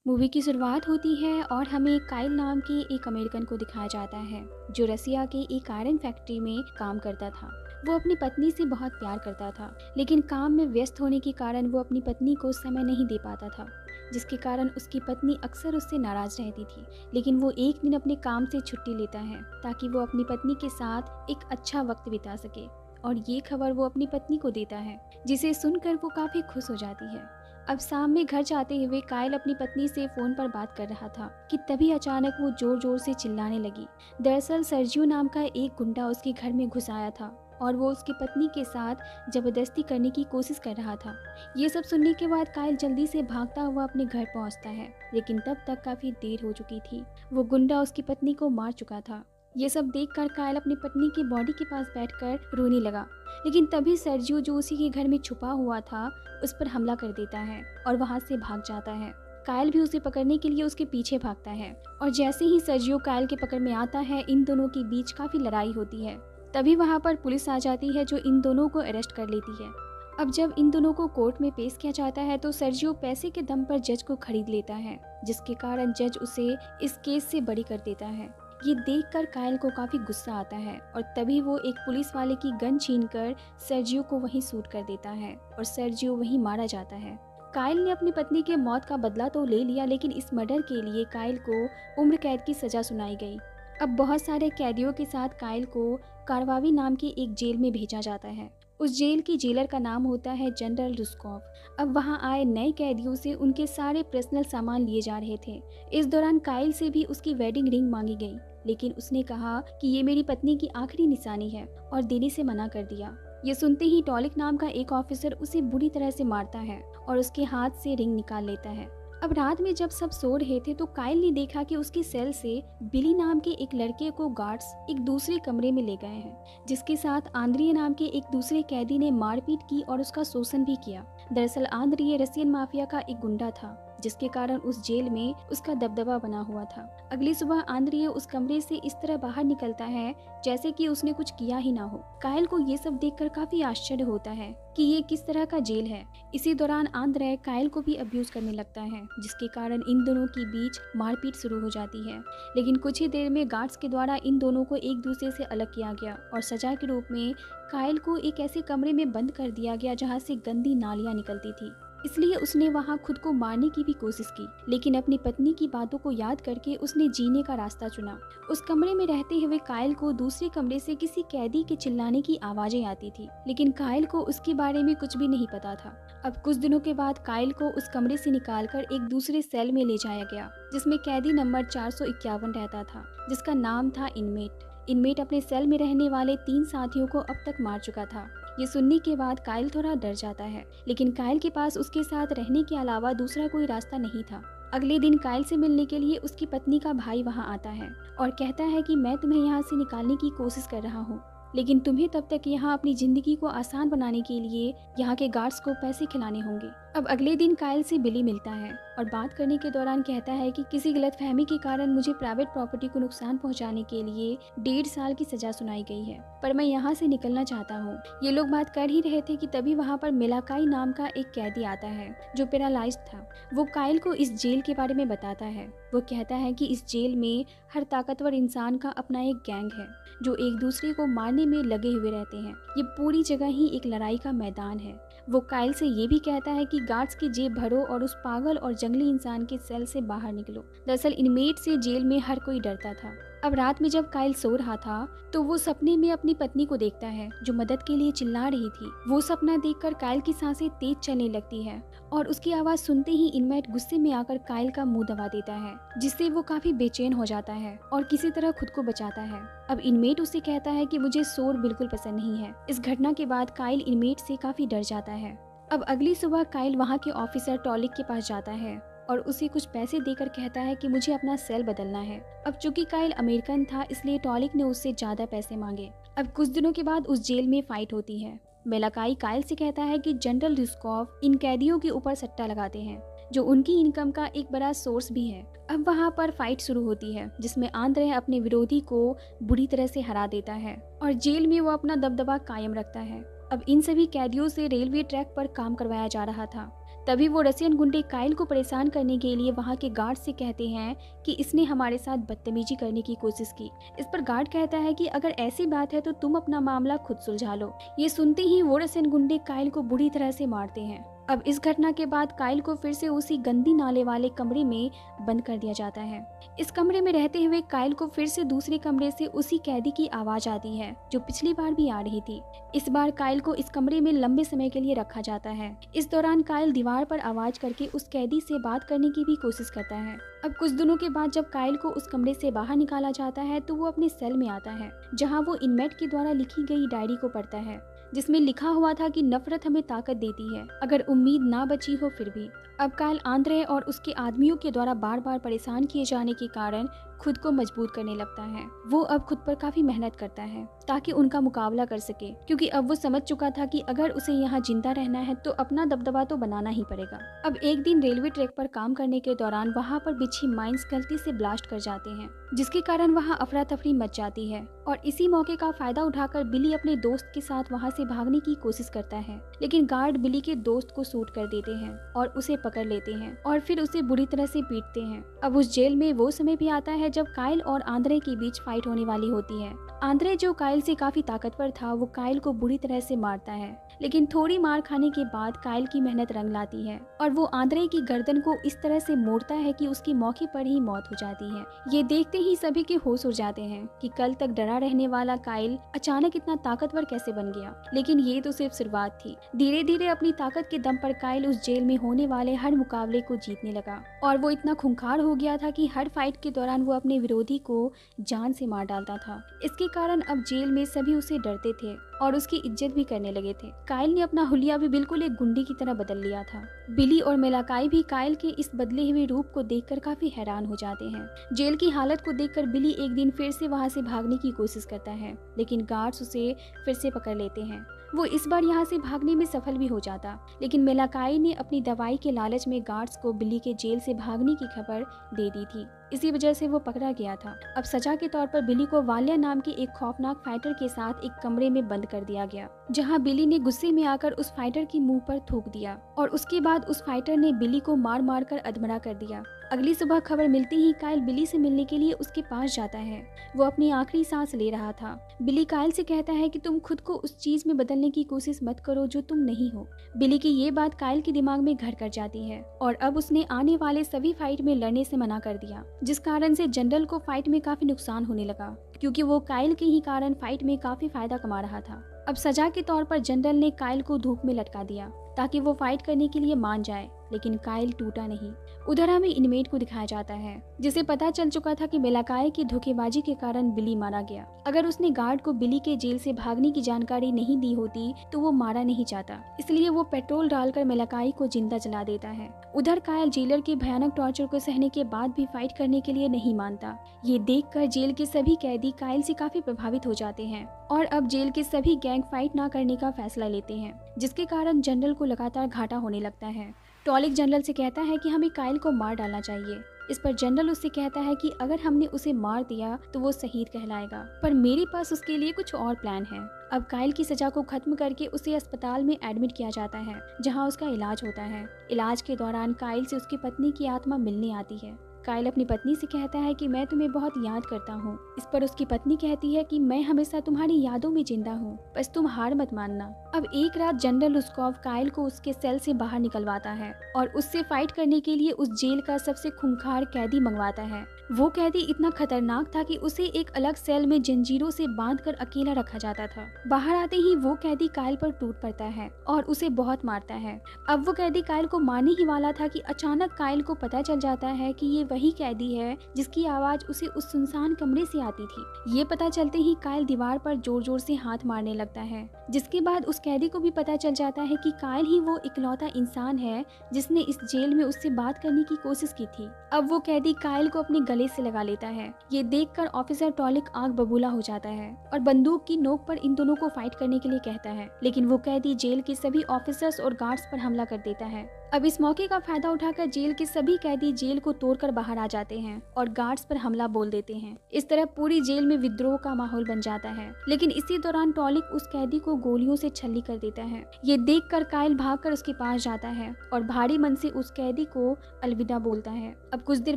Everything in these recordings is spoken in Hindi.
मूवी की शुरुआत होती है और हमें काइल नाम के एक अमेरिकन को दिखाया जाता है जो रसिया के एक आयरन फैक्ट्री में काम करता था। वो अपनी पत्नी से बहुत प्यार करता था, लेकिन काम में व्यस्त होने के कारण वो अपनी पत्नी को समय नहीं दे पाता था, जिसके कारण उसकी पत्नी अक्सर उससे नाराज रहती थी। लेकिन वो एक दिन अपने काम से छुट्टी लेता है ताकि वो अपनी पत्नी के साथ एक अच्छा वक्त बिता सके, और ये खबर वो अपनी पत्नी को देता है, जिसे सुनकर वो काफी खुश हो जाती है। अब शाम में घर जाते हुए काइल अपनी पत्नी से फोन पर बात कर रहा था कि तभी अचानक वो जोर जोर से चिल्लाने लगी। दरअसल सर्जियो नाम का एक गुंडा उसके घर में घुस आया था और वो उसकी पत्नी के साथ जबरदस्ती करने की कोशिश कर रहा था। ये सब सुनने के बाद काइल जल्दी से भागता हुआ अपने घर पहुंचता है, लेकिन तब तक काफी देर हो चुकी थी। वो गुंडा उसकी पत्नी को मार चुका था। ये सब देखकर काइल अपनी पत्नी की बॉडी के पास बैठकर रोने लगा, लेकिन तभी सर्जियो जो उसी के घर में छुपा हुआ था उस पर हमला कर देता है और वहां से भाग जाता है। काइल भी उसे पकड़ने के लिए उसके पीछे भागता है, और जैसे ही सर्जियो काइल के पकड़ में आता है इन दोनों के बीच काफी लड़ाई होती है। तभी वहां पर पुलिस आ जाती है जो इन दोनों को अरेस्ट कर लेती है। अब जब इन दोनों को कोर्ट में पेश किया जाता है तो सर्जियो पैसे के दम पर जज को खरीद लेता है, जिसके कारण जज उसे इस केस से बरी कर देता है। ये देखकर काइल को काफी गुस्सा आता है और तभी वो एक पुलिस वाले की गन छीनकर सर्जियो को वहीं शूट कर देता है और सर्जियो वहीं मारा जाता है। काइल ने अपनी पत्नी के मौत का बदला तो ले लिया, लेकिन इस मर्डर के लिए काइल को उम्र कैद की सजा सुनाई गई। अब बहुत सारे कैदियों के साथ काइल को कारवावी नाम की एक जेल में भेजा जाता है। उस जेल की जेलर का नाम होता है जनरल रुस्कोव। अब वहां आए नए कैदियों से उनके सारे पर्सनल सामान लिए जा रहे थे। इस दौरान काइल से भी उसकी वेडिंग रिंग मांगी गई, लेकिन उसने कहा कि ये मेरी पत्नी की आखिरी निशानी है और देने से मना कर दिया। ये सुनते ही टॉलिक नाम का एक ऑफिसर उसे बुरी तरह से मारता है और उसके हाथ से रिंग निकाल लेता है। अब रात में जब सब सो रहे थे तो काइल ने देखा कि उसकी सेल से बिली नाम के एक लड़के को गार्ड्स एक दूसरे कमरे में ले गए हैं, जिसके साथ आंद्रिये नाम के एक दूसरे कैदी ने मारपीट की और उसका शोषण भी किया। दरअसल आंद्रिये रशियन माफिया का एक गुंडा था, जिसके कारण उस जेल में उसका दबदबा बना हुआ था। अगली सुबह आंद्रिये उस कमरे से इस तरह बाहर निकलता है जैसे कि उसने कुछ किया ही ना हो। काइल को ये सब देखकर काफी आश्चर्य होता है कि ये किस तरह का जेल है। इसी दौरान आंद्रे काइल को भी अब्यूज करने लगता है, जिसके कारण इन दोनों के बीच मारपीट शुरू हो जाती है। लेकिन कुछ ही देर में गार्ड्स के द्वारा इन दोनों को एक दूसरे से अलग किया गया और सजा के रूप में काइल को एक ऐसे कमरे में बंद कर दिया गया जहाँ से गंदी नालियां निकलती थी। इसलिए उसने वहां खुद को मारने की भी कोशिश की, लेकिन अपनी पत्नी की बातों को याद करके उसने जीने का रास्ता चुना। उस कमरे में रहते हुए काइल को दूसरे कमरे से किसी कैदी के चिल्लाने की आवाजें आती थी, लेकिन काइल को उसके बारे में कुछ भी नहीं पता था। अब कुछ दिनों के बाद काइल को उस कमरे से निकालकर एक दूसरे सेल में ले जाया गया, जिसमें कैदी नंबर 451 रहता था, जिसका नाम था इनमेट। इनमेट अपने सेल में रहने वाले 3 साथियों को अब तक मार चुका था। ये सुनने के बाद काइल थोड़ा डर जाता है, लेकिन काइल के पास उसके साथ रहने के अलावा दूसरा कोई रास्ता नहीं था। अगले दिन काइल से मिलने के लिए उसकी पत्नी का भाई वहां आता है और कहता है कि मैं तुम्हें यहाँ से निकालने की कोशिश कर रहा हूँ, लेकिन तुम्हें तब तक यहाँ अपनी जिंदगी को आसान बनाने के लिए यहाँ के गार्ड्स को पैसे खिलाने होंगे। अब अगले दिन काइल से बिली मिलता है और बात करने के दौरान कहता है कि किसी गलतफहमी के कारण मुझे प्राइवेट प्रॉपर्टी को नुकसान पहुंचाने के लिए 1.5 साल की सजा सुनाई गई है, पर मैं यहाँ से निकलना चाहता हूँ। ये लोग बात कर ही रहे थे कि तभी वहाँ पर मिलाकाई नाम का एक कैदी आता है जो पैरालाइज्ड था। वो काइल को इस जेल के बारे में बताता है। वो कहता है कि इस जेल में हर ताकतवर इंसान का अपना एक गैंग है जो एक दूसरे को मारने में लगे हुए रहते हैं। ये पूरी जगह ही एक लड़ाई का मैदान है। वो काइल से ये भी कहता है कि गार्ड्स की जेब भरो और उस पागल और जंगली इंसान के सेल से बाहर निकलो। दरअसल इनमेट से जेल में हर कोई डरता था। अब रात में जब काइल सो रहा था तो वो सपने में अपनी पत्नी को देखता है जो मदद के लिए चिल्ला रही थी। वो सपना देखकर काइल की सांसें तेज चलने लगती है और उसकी आवाज सुनते ही इनमेट गुस्से में आकर काइल का मुंह दबा देता है, जिससे वो काफी बेचैन हो जाता है और किसी तरह खुद को बचाता है। अब इनमेट उसे कहता है कि मुझे शोर बिल्कुल पसंद नहीं है। इस घटना के बाद काइल इनमेट से काफी डर जाता है। अब अगली सुबह काइल वहाँ के ऑफिसर टॉलिक के पास जाता है और उसे कुछ पैसे देकर कहता है कि मुझे अपना सेल बदलना है। अब चूंकि काइल अमेरिकन था इसलिए टॉलिक ने उससे ज्यादा पैसे मांगे। अब कुछ दिनों के बाद उस जेल में फाइट होती है। मेलाकाई काइल से कहता है कि जनरल रुस्कोव इन कैदियों के ऊपर सट्टा लगाते हैं, जो उनकी इनकम का एक बड़ा सोर्स भी है। अब वहाँ पर फाइट शुरू होती है जिसमें आंद्रे अपने विरोधी को बुरी तरह से हरा देता है और जेल में वो अपना दबदबा कायम रखता है। अब इन सभी कैदियों से रेलवे ट्रैक पर काम करवाया जा रहा था तभी वो रसियन गुंडे काइल को परेशान करने के लिए वहाँ के गार्ड से कहते हैं कि इसने हमारे साथ बदतमीजी करने की कोशिश की। इस पर गार्ड कहता है कि अगर ऐसी बात है तो तुम अपना मामला खुद सुलझा लो। ये सुनते ही वो रसियन गुंडे काइल को बुरी तरह से मारते हैं। अब इस घटना के बाद काइल को फिर से उसी गंदी नाले वाले कमरे में बंद कर दिया जाता है। इस कमरे में रहते हुए काइल को फिर से दूसरे कमरे से उसी कैदी की आवाज आती है जो पिछली बार भी आ रही थी। इस बार काइल को इस कमरे में लंबे समय के लिए रखा जाता है। इस दौरान काइल दीवार पर आवाज करके उस कैदी से बात करने की भी कोशिश करता है। अब कुछ दिनों के बाद जब काइल को उस कमरे से बाहर निकाला जाता है तो वो अपने सेल में आता है, जहाँ वो इनमेट के द्वारा लिखी गई डायरी को पढ़ता है, जिसमें लिखा हुआ था कि नफरत हमें ताकत देती है, अगर उम्मीद ना बची हो फिर भी। अब काइल आंद्रे और उसके आदमियों के द्वारा बार बार परेशान किए जाने के कारण खुद को मजबूत करने लगता है। वो अब खुद पर काफी मेहनत करता है ताकि उनका मुकाबला कर सके, क्योंकि अब वो समझ चुका था कि अगर उसे यहाँ जिंदा रहना है तो अपना दबदबा तो बनाना ही पड़ेगा। अब एक दिन रेलवे ट्रैक पर काम करने के दौरान वहाँ पर बिछी माइंस गलती से ब्लास्ट कर जाते हैं, जिसके कारण वहाँ अफरा तफरी मच जाती है। और इसी मौके का फायदा उठाकर बिली अपने दोस्त के साथ वहाँ से भागने की कोशिश करता है, लेकिन गार्ड बिली के दोस्त को शूट कर देते हैं और उसे पकड़ लेते हैं और फिर उसे बुरी तरह से पीटते हैं। अब उस जेल में वो समय भी आता है जब काइल और आंद्रे के बीच फाइट होने वाली होती है। आंद्रे जो काइल से काफी ताकतवर था, वो काइल को बुरी तरह से मारता है, लेकिन थोड़ी मार खाने के बाद काइल की मेहनत रंग लाती है और वो आंद्रे की गर्दन को इस तरह से मोड़ता है कि उसकी मौके पर ही मौत हो जाती है। ये देखते ही सभी के होश उड़ जाते हैं कि कल तक डरा रहने वाला काइल अचानक इतना ताकतवर कैसे बन गया। लेकिन ये तो सिर्फ शुरुआत थी। धीरे धीरे अपनी ताकत के दम पर काइल उस जेल में होने वाले हर मुकाबले को जीतने लगा और वो इतना खूंखार हो गया था कि हर फाइट के दौरान वो अपने विरोधी को जान से मार डालता था। इसके कारण अब जेल में सभी उसे डरते थे और उसकी इज्जत भी करने लगे थे। काइल ने अपना हुलिया भी बिल्कुल एक गुंडे की तरह बदल लिया था। बिली और मेलाकाई भी काइल के इस बदले हुए रूप को देखकर काफी हैरान हो जाते हैं। जेल की हालत को देखकर बिली एक दिन फिर से वहां से भागने की कोशिश करता है, लेकिन गार्ड्स उसे फिर से पकड़ लेते हैं। वो इस बार यहाँ से भागने में सफल भी हो जाता, लेकिन मेलाकाई ने अपनी दवाई के लालच में गार्ड्स को बिली के जेल से भागने की खबर दे दी थी। इसी वजह से वो पकड़ा गया था। अब सजा के तौर पर बिली को वालिया नाम के एक खौफनाक फाइटर के साथ एक कमरे में बंद कर दिया गया, जहां बिली ने गुस्से में आकर उस फाइटर की मुंह पर थूक दिया और उसके बाद उस फाइटर ने बिली को मार मार कर अधमरा कर दिया। अगली सुबह खबर मिलते ही काइल बिली से मिलने के लिए उसके पास जाता है। वो अपनी आखिरी सांस ले रहा था। बिली काइल से कहता है कि तुम खुद को उस चीज में बदलने की कोशिश मत करो जो तुम नहीं हो। बिली की ये बात काइल के दिमाग में घर कर जाती है और अब उसने आने वाले सभी फाइट में लड़ने से मना कर दिया, जिस कारण से जनरल को फाइट में काफी नुकसान होने लगा, क्योंकि वो काइल के ही कारण फाइट में काफी फायदा कमा रहा था। अब सजा के तौर पर जनरल ने काइल को धूप में लटका दिया ताकि वो फाइट करने के लिए मान जाए, लेकिन काइल टूटा नहीं। उधर हमें इनमेट को दिखाया जाता है, जिसे पता चल चुका था कि मेलाकाई की धोखेबाजी के कारण बिली मारा गया। अगर उसने गार्ड को बिली के जेल से भागने की जानकारी नहीं दी होती तो वो मारा नहीं जाता, इसलिए वो पेट्रोल डालकर मेलाकाई को जिंदा जला देता है। उधर काइल जेलर के भयानक टॉर्चर को सहने के बाद भी फाइट करने के लिए नहीं मानता। ये देखकर जेल के सभी कैदी काइल से काफी प्रभावित हो जाते हैं और अब जेल के सभी गैंग फाइट ना करने का फैसला लेते हैं, जिसके कारण जनरल को लगातार घाटा होने लगता है। टॉलिक जनरल से कहता है कि हमें काइल को मार डालना चाहिए। इस पर जनरल उससे कहता है कि अगर हमने उसे मार दिया तो वो शहीद कहलाएगा, पर मेरे पास उसके लिए कुछ और प्लान है। अब काइल की सजा को खत्म करके उसे अस्पताल में एडमिट किया जाता है, जहां उसका इलाज होता है। इलाज के दौरान काइल से उसकी पत्नी की आत्मा मिलने आती है। काइल अपनी पत्नी से कहता है कि मैं तुम्हें बहुत याद करता हूँ। इस पर उसकी पत्नी कहती है कि मैं हमेशा तुम्हारी यादों में जिंदा हूँ, बस तुम हार मत मानना। अब एक रात जनरल रुस्कोव काइल को उसके सेल से बाहर निकलवाता है और उससे फाइट करने के लिए उस जेल का सबसे खूंखार कैदी मंगवाता है। वो कैदी इतना खतरनाक था कि उसे एक अलग सेल में जंजीरों से बांधकर अकेला रखा जाता था। बाहर आते ही वो कैदी काइल पर टूट पड़ता है और उसे बहुत मारता है। अब वो कैदी काइल को मारने ही वाला था कि अचानक काइल को पता चल जाता है कि ये वही कैदी है जिसकी आवाज उसे उस सुनसान कमरे से आती थी। ये पता चलते ही काइल दीवार पर जोर जोर से हाथ मारने लगता है, जिसके बाद उस कैदी को भी पता चल जाता है कि काइल ही वो इकलौता इंसान है जिसने इस जेल में उससे बात करने की कोशिश की थी। अब वो कैदी काइल को अपने गले से लगा लेता है। ये देखकर ऑफिसर टॉलिक आंख बबूला हो जाता है और बंदूक की नोक पर इन दोनों को फाइट करने के लिए कहता है, लेकिन वो कैदी जेल के सभी ऑफिसर्स और गार्ड्स पर हमला कर देता है। अब इस मौके का फायदा उठाकर जेल के सभी कैदी जेल को तोड़कर बाहर आ जाते हैं और गार्ड्स पर हमला बोल देते हैं। इस तरह पूरी जेल में विद्रोह का माहौल बन जाता है। लेकिन इसी दौरान टॉलिक उस कैदी को गोलियों से छल्ली कर देता है। ये देखकर काइल भागकर उसके पास जाता है और भारी मन से उस कैदी को अलविदा बोलता है। अब कुछ देर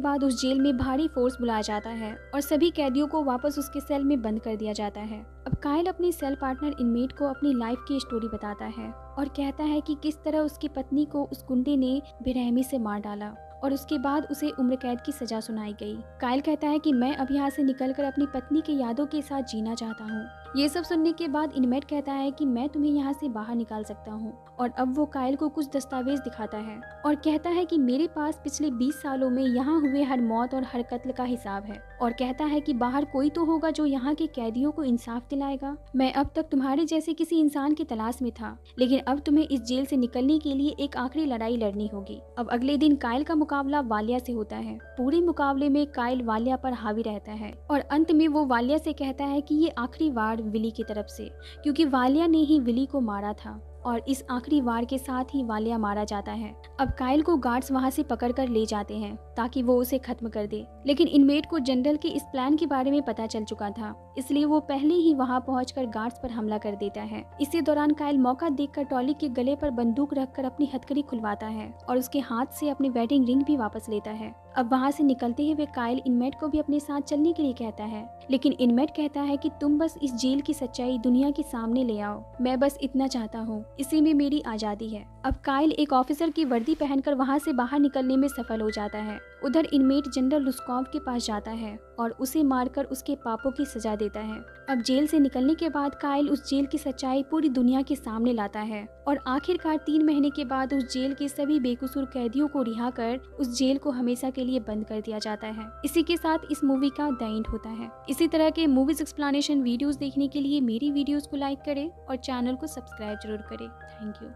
बाद उस जेल में भारी फोर्स बुलाया जाता है और सभी कैदियों को वापस उसके सेल में बंद कर दिया जाता है। अब काइल अपने सेल पार्टनर इनमेट को अपनी लाइफ की स्टोरी बताता है और कहता है कि किस तरह उसकी पत्नी को उस गुंडे ने बेरहमी से मार डाला और उसके बाद उसे उम्र कैद की सजा सुनाई गई। काइल कहता है कि मैं अब यहाँ से निकलकर अपनी पत्नी की यादों के साथ जीना चाहता हूँ। ये सब सुनने के बाद इनमेट कहता है कि मैं तुम्हें यहाँ से बाहर निकाल सकता हूँ और अब वो काइल को कुछ दस्तावेज दिखाता है और कहता है कि मेरे पास पिछले 20 सालों में यहाँ हुए हर मौत और हर कत्ल का हिसाब है और कहता है कि बाहर कोई तो होगा जो यहाँ के कैदियों को इंसाफ दिलाएगा। मैं अब तक तुम्हारे जैसे किसी इंसान की तलाश में था, लेकिन अब तुम्हें इस जेल से निकलने के लिए एक आखिरी लड़ाई लड़नी होगी। अब अगले दिन काइल का मुकाबला वालिया से होता है। पूरे मुकाबले में काइल वालिया पर हावी रहता है और अंत में वो वालिया से कहता है कि ये आखिरी वार विली की तरफ से, क्योंकि वालिया ने ही विली को मारा था और इस आखिरी वार के साथ ही वालिया मारा जाता है। अब काइल को गार्ड्स वहां से पकड़कर ले जाते हैं ताकि वो उसे खत्म कर दे, लेकिन इनमेट को जनरल के इस प्लान के बारे में पता चल चुका था, इसलिए वो पहले ही वहां पहुंचकर गार्ड्स पर हमला कर देता है। इसी दौरान काइल मौका देखकर टॉलिक के गले पर बंदूक रखकर अपनी हथकड़ी खुलवाता है और उसके हाथ से अपनी वेडिंग रिंग भी वापस लेता है। अब वहां से निकलते हुए काइल इनमेट को भी अपने साथ चलने के लिए कहता है, लेकिन इनमेट कहता है कि तुम बस इस जेल की सच्चाई दुनिया के सामने ले आओ, मैं बस इतना चाहता हूँ, इसी में मेरी आजादी है। अब काइल एक ऑफिसर की वर्दी पहनकर वहां से बाहर निकलने में सफल हो जाता है। उधर इनमेट जनरल लुस्कॉव के पास जाता है और उसे मारकर उसके पापों की सजा देता है। अब जेल से निकलने के बाद काइल उस जेल की सच्चाई पूरी दुनिया के सामने लाता है और आखिरकार 3 महीने के बाद उस जेल के सभी बेकसूर कैदियों को रिहा कर उस जेल को हमेशा के लिए बंद कर दिया जाता है। इसी के साथ इस मूवी का द एंड होता है। इसी तरह के मूवीज एक्सप्लेनेशन वीडियोस देखने के लिए मेरी वीडियोस को लाइक करें और चैनल को सब्सक्राइब जरूर करें। Thank you.